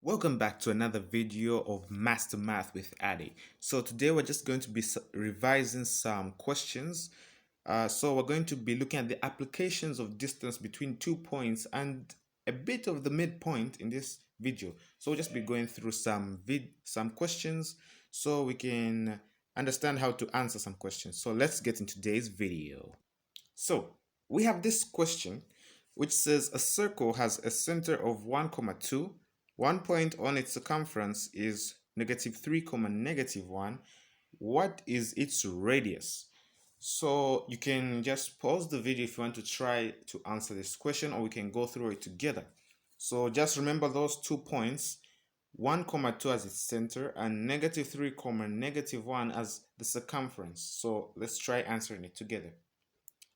Welcome back to another video of Master Math with Addy. So today we're just going to be revising some questions. So we're going to be looking at the applications of distance between 2 points and a bit of the midpoint in this video. So we'll just be going through some questions so we can understand how to answer some questions. So let's get into today's video. So we have this question which says a circle has a center of 1, 2. 1 point on its circumference is -3, -1. What is its radius? So you can just pause the video if you want to try to answer this question, or we can go through it together. So just remember those 2 points, 1, 2 as its center and -3, -1 as the circumference. So let's try answering it together.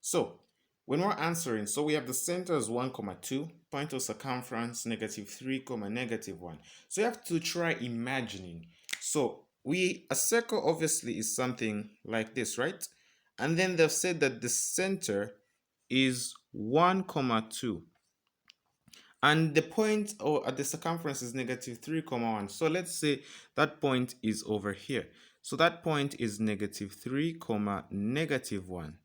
So when we're answering, so we have the center as 1, 2, point of circumference -3, -1. So you have to try imagining. So a circle obviously is something like this, right? And then they've said that the center is 1, 2. And the point or at the circumference is -3, 1. So let's say that point is over here. So that point is -3, -1.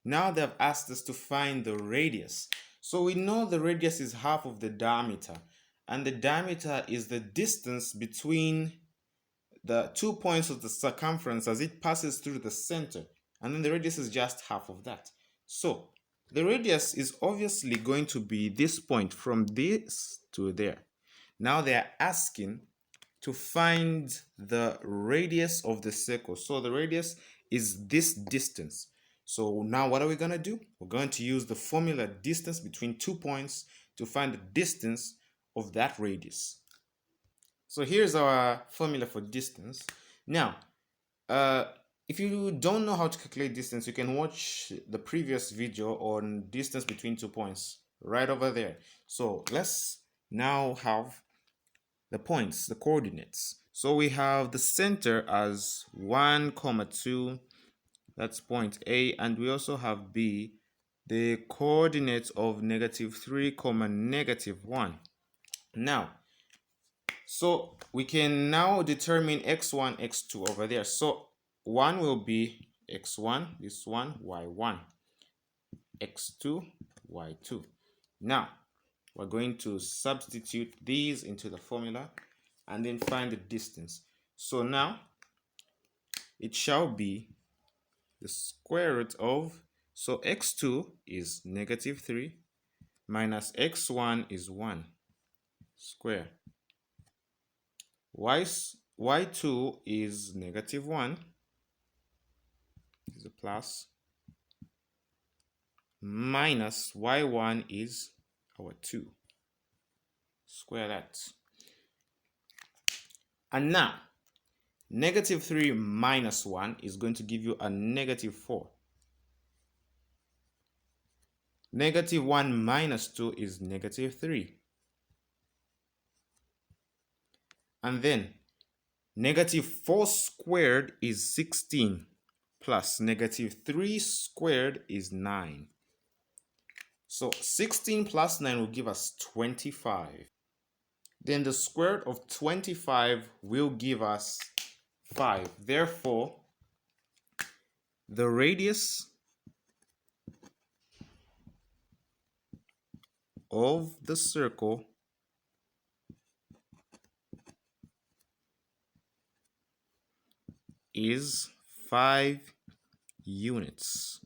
Now they've asked us to find the radius. So we know the radius is half of the diameter, and the diameter is the distance between the 2 points of the circumference as it passes through the center, and then the radius is just half of that. So the radius is obviously going to be this point from this to there. Now they are asking to find the radius of the circle. So the radius is this distance. So now what are we going to do? We're going to use the formula distance between 2 points to find the distance of that radius. So here's our formula for distance. Now, if you don't know how to calculate distance, you can watch the previous video on distance between 2 points right over there. So let's now have the points, the coordinates. So we have the center as 1, 2, that's point A, and we also have B, the coordinates of -3, -1. Now, so we can now determine x1, x2 over there. So 1 will be x1, this one, y1, x2, y2. Now, we're going to substitute these into the formula and then find the distance. So now, it shall be the square root of, so x2 is -3 minus x1 is 1 square. Y2 is -1, is a plus, minus y1 is our 2. Square that. And now, -3 minus 1 is going to give you a -4. -1 minus 2 is -3. And then -4 squared is 16 plus -3 squared is 9. So 16 plus 9 will give us 25. Then the square root of 25 will give us 5. Therefore, the radius of the circle is 5 units.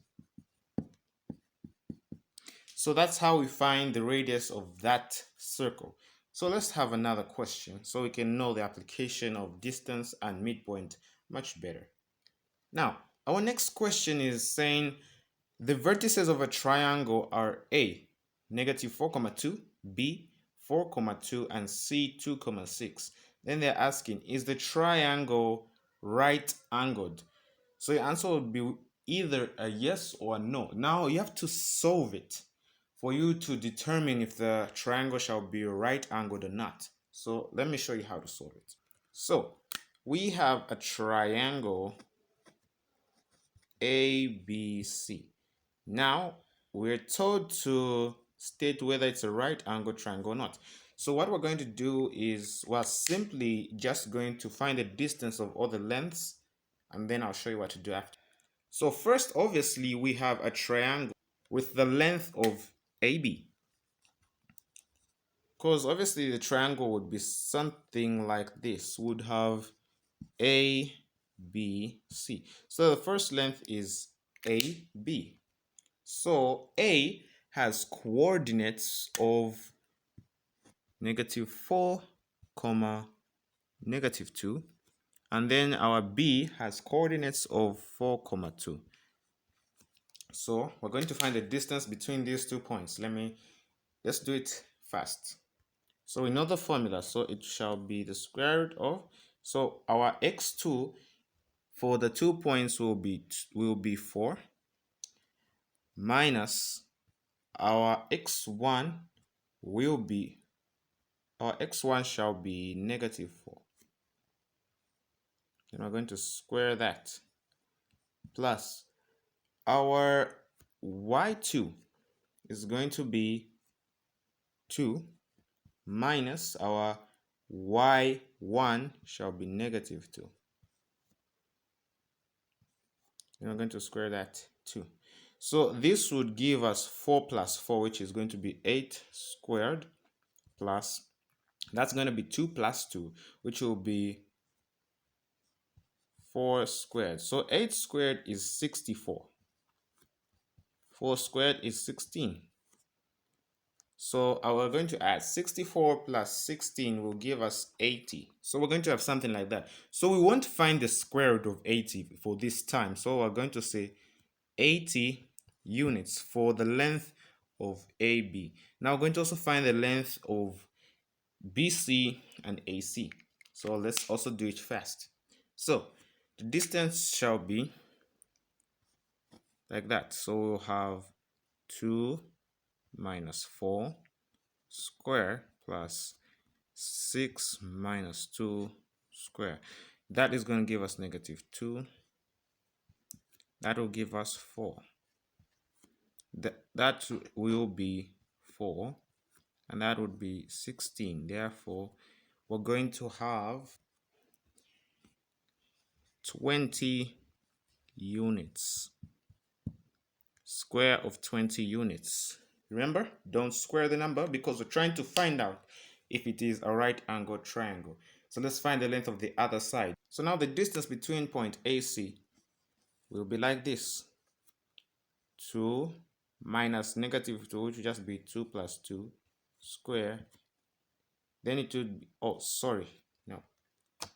So that's how we find the radius of that circle. So let's have another question so we can know the application of distance and midpoint much better. Now, our next question is saying the vertices of a triangle are A, -4, 2, B, 4, 2, and C, 2, 6. Then they're asking, is the triangle right angled? So the answer would be either a yes or a no. Now you have to solve it for you to determine if the triangle shall be right angled or not. So let me show you how to solve it. So we have a triangle ABC. Now we're told to state whether it's a right angle triangle or not. So what we're going to do is we're simply just going to find the distance of all the lengths, and then I'll show you what to do after. So first, obviously, we have a triangle with the length of AB. Because obviously the triangle would be something like this, would have A, B, C. So the first length is AB. So A has coordinates of -4, -2. And then our B has coordinates of 4, 2. So we're going to find the distance between these 2 points. Let's do it fast. So we know the formula, so it shall be the square root of, so our x2 for the 2 points will be 4 minus our x1 shall be -4. Then we're going to square that plus our y2 is going to be 2 minus our y1 shall be -2. Then we're going to square that too. So this would give us 4 plus 4, which is going to be 8 squared, plus, that's going to be 2 plus 2, which will be 4 squared. So 8 squared is 64. 4 squared is 16. So we're going to add 64 plus 16 will give us 80. So we're going to have something like that. So we want to find the square root of 80 for this time. So we're going to say 80 units for the length of AB. Now we're going to also find the length of BC and AC. So let's also do it fast. So the distance shall be like that. So we'll have 2 minus 4 square plus 6 minus 2 square. That is going to give us -2. That will give us 4. That will be 4, and that would be 16. Therefore, we're going to have 20 units. Square of 20 units. Remember, don't square the number because we're trying to find out if it is a right angle triangle. So let's find the length of the other side. So now the distance between point AC will be like this. 2 minus -2, which will just be 2 plus 2 square. Then it would be, oh, sorry, no.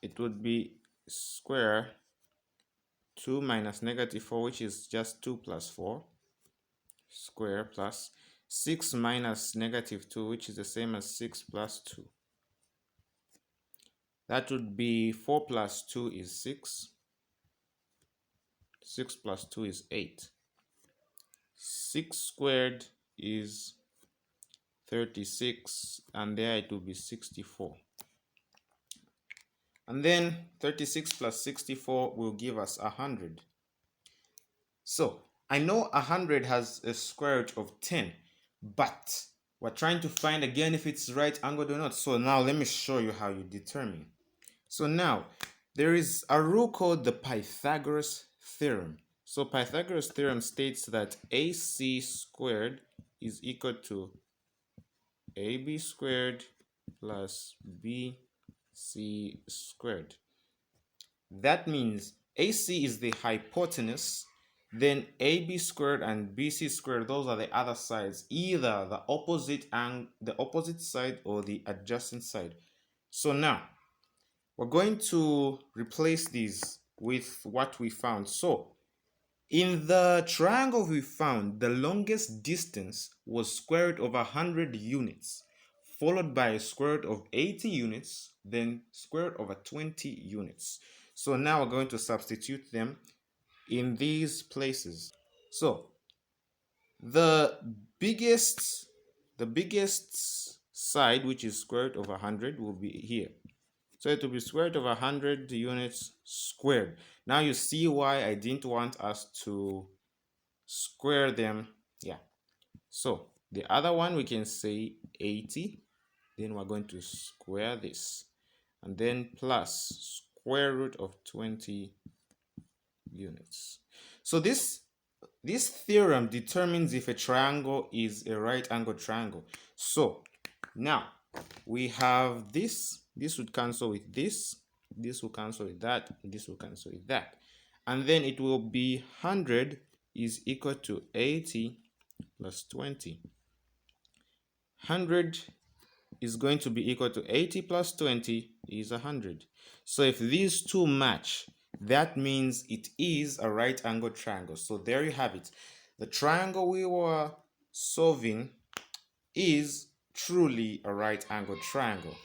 It would be square 2 minus -4, which is just 2 plus 4 square, plus 6 minus -2, which is the same as 6 plus 2. That would be 4 plus 2 is 6. 6 plus 2 is 8. 6 squared is 36, and there it will be 64. And then 36 plus 64 will give us 100. So I know 100 has a square root of 10, but we're trying to find again if it's right angled or not. So now let me show you how you determine. So now there is a rule called the Pythagoras theorem. So Pythagoras theorem states that AC squared is equal to AB squared plus BC squared. That means AC is the hypotenuse, then AB squared and BC squared, those are the other sides, either the opposite side or the adjacent side. So now we're going to replace these with what we found. So in the triangle we found, the longest distance was square root of 100 units, followed by a square root of 80 units, then square root over 20 units. So now we're going to substitute them in these places. So the biggest side, which is square root of 100, will be here. So it will be square root of 100 units squared. Now you see why I didn't want us to square them. Yeah. So the other one we can say 80 Then we're going to square this, and then plus square root of 20 units. So this theorem determines if a triangle is a right angle triangle. So now we have this would cancel with this will cancel with that, this will cancel with that, and then it will be 100 is equal to 80 plus 20. 100 is going to be equal to 80 plus 20 is 100. So if these two match, that means it is a right angle triangle. So there you have it. The triangle we were solving is truly a right angle triangle.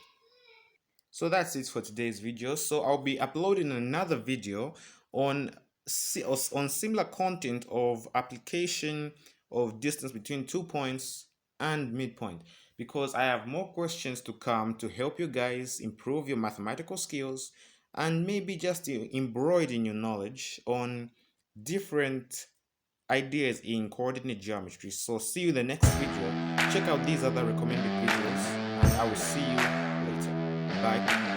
So that's it for today's video. So I'll be uploading another video on similar content of application of distance between 2 points and midpoint, because I have more questions to come to help you guys improve your mathematical skills and maybe just embroider your knowledge on different ideas in coordinate geometry. So see you in the next video. Check out these other recommended videos, and I will see you later. Bye.